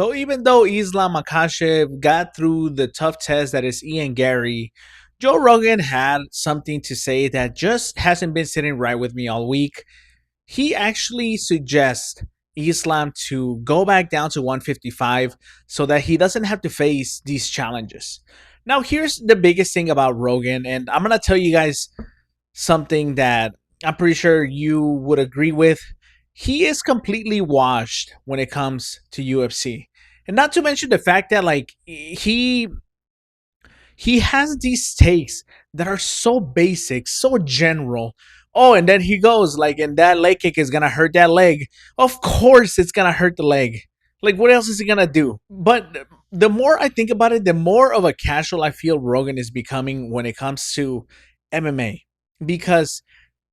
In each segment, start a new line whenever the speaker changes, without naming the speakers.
So even though IslamMakhachev got through the tough test that is Ian Garry, Joe Rogan had something to say that just hasn't been sitting right with me all week. He actually suggests Islam to go back down to 155 so that he doesn't have to face these challenges. Now, here's the biggest thing about Rogan, and I'm going to tell you guys something that I'm pretty sure you would agree with. He is completely washed when it comes to UFC. And not to mention the fact that like he has these takes that are so basic, so general. Oh, and then he goes like, and that leg kick is gonna hurt that leg. Of course, it's gonna hurt the leg. Like, what else is he gonna do? But the more I think about it, the more of a casual I feel Rogan is becoming when it comes to MMA. Because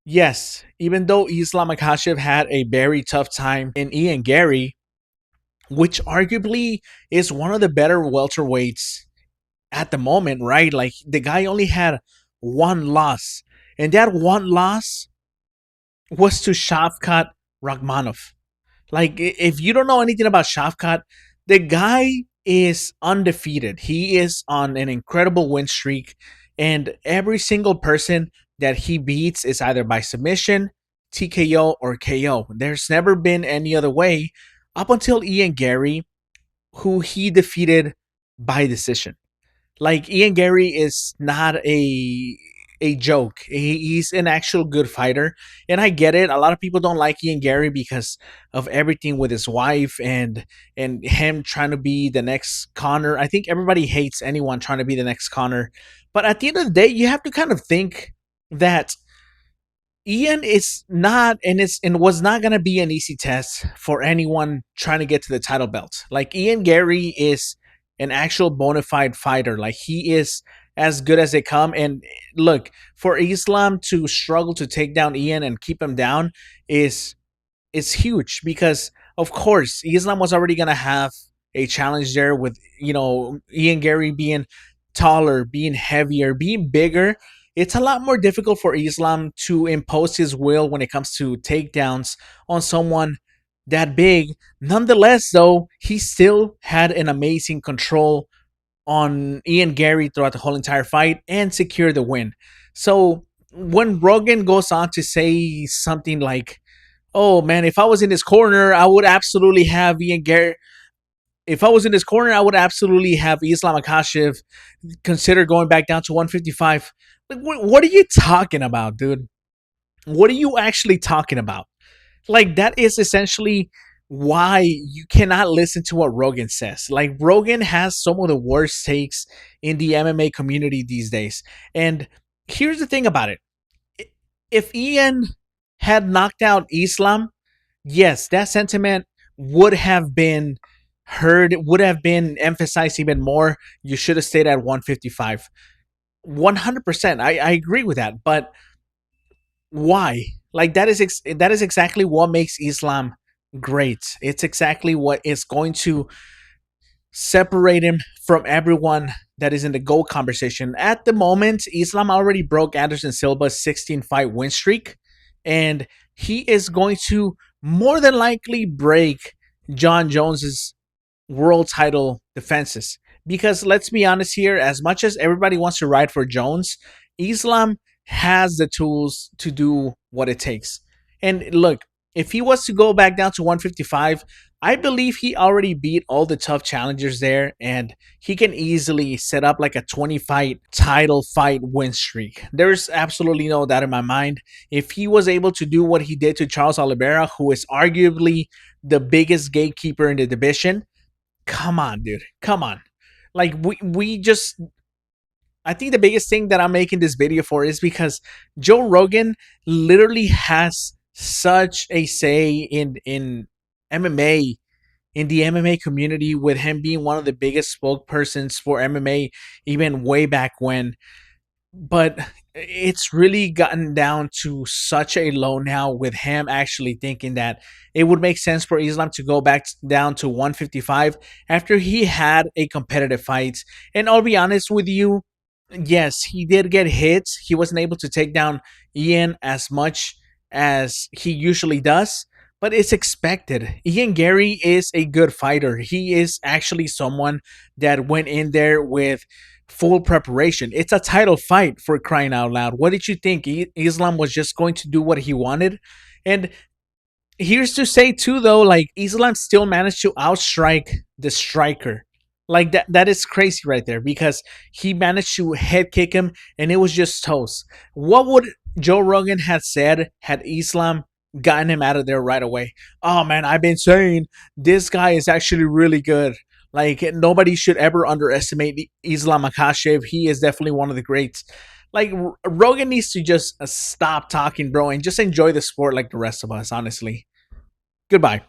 yes, even though Islam Makhachev had a very tough time in Ian Garry, which arguably is one of the better welterweights at the moment, right? Like the guy only had one loss, and that one loss was to Shavkat Rakhmonov. Like if you don't know anything about Shavkat, the guy is undefeated. He is on an incredible win streak, and every single person that he beats is either by submission, TKO, or KO. There's never been any other way up until Ian Garry, who he defeated by decision. Like Ian Garry is not a joke. He's an actual good fighter, and I get it. A lot of people don't like Ian Garry because of everything with his wife and him trying to be the next Connor. I think everybody hates anyone trying to be the next Connor, but at the end of the day, you have to kind of think that Ian is not and was not gonna be an easy test for anyone trying to get to the title belt. Like Ian Garry is an actual bona fide fighter. Like he is as good as they come. And look, for Islam to struggle to take down Ian and keep him down is huge because of course Islam was already gonna have a challenge there with Ian Garry being taller, being heavier, being bigger. It's a lot more difficult for Islam to impose his will when it comes to takedowns on someone that big. Nonetheless, though, he still had an amazing control on Ian Garry throughout the whole entire fight and secured the win. So when Rogan goes on to say something like, "Oh man, if I was in his corner, I would absolutely have Ian Garry. If I was in his corner, I would absolutely have Islam Makhachev consider going back down to 155." Like, what are you talking about, dude? What are you actually talking about? Like, that is essentially why you cannot listen to what Rogan says. Like, Rogan has some of the worst takes in the MMA community these days. And here's the thing about it. If Ian had knocked out Islam, yes, that sentiment would have been heard, would have been emphasized even more. You should have stayed at 155. 100%. I agree with that. But why? Like that is exactly what makes Islam great. It's exactly what is going to separate him from everyone that is in the GOAT conversation. At the moment, Islam already broke Anderson Silva's 16 fight win streak, and he is going to more than likely break John Jones's world title defenses. Because let's be honest here, as much as everybody wants to ride for Jones, Islam has the tools to do what it takes. And look, if he was to go back down to 155, I believe he already beat all the tough challengers there, and he can easily set up like a 20 fight title fight win streak. There's absolutely no doubt in my mind. If he was able to do what he did to Charles Oliveira, who is arguably the biggest gatekeeper in the division, come on, dude. Come on. Like we just I think the biggest thing that I'm making this video for is because Joe Rogan literally has such a say in MMA, in the MMA community, with him being one of the biggest spokespersons for MMA even way back when. But it's really gotten down to such a low now with him actually thinking that it would make sense for Islam to go back down to 155 after he had a competitive fight. And I'll be honest with you, yes, he did get hit. He wasn't able to take down Ian as much as he usually does. but it's expected. Ian Garry is a good fighter. He is actually someone that went in there with full preparation. It's a title fight, for crying out loud. What did you think? Islam was just going to do what he wanted? And here's to say too, though, like Islam still managed to outstrike the striker. Like that is crazy right there, because he managed to head kick him and it was just toast. What would Joe Rogan had said had Islam gotten him out of there right away? Oh man, I've been saying this guy is actually really good. Like nobody should ever underestimate IslamMakhachev. He is definitely one of the greats. Like Rogan needs to just stop talking, bro, and just enjoy the sport like the rest of us. Honestly, goodbye.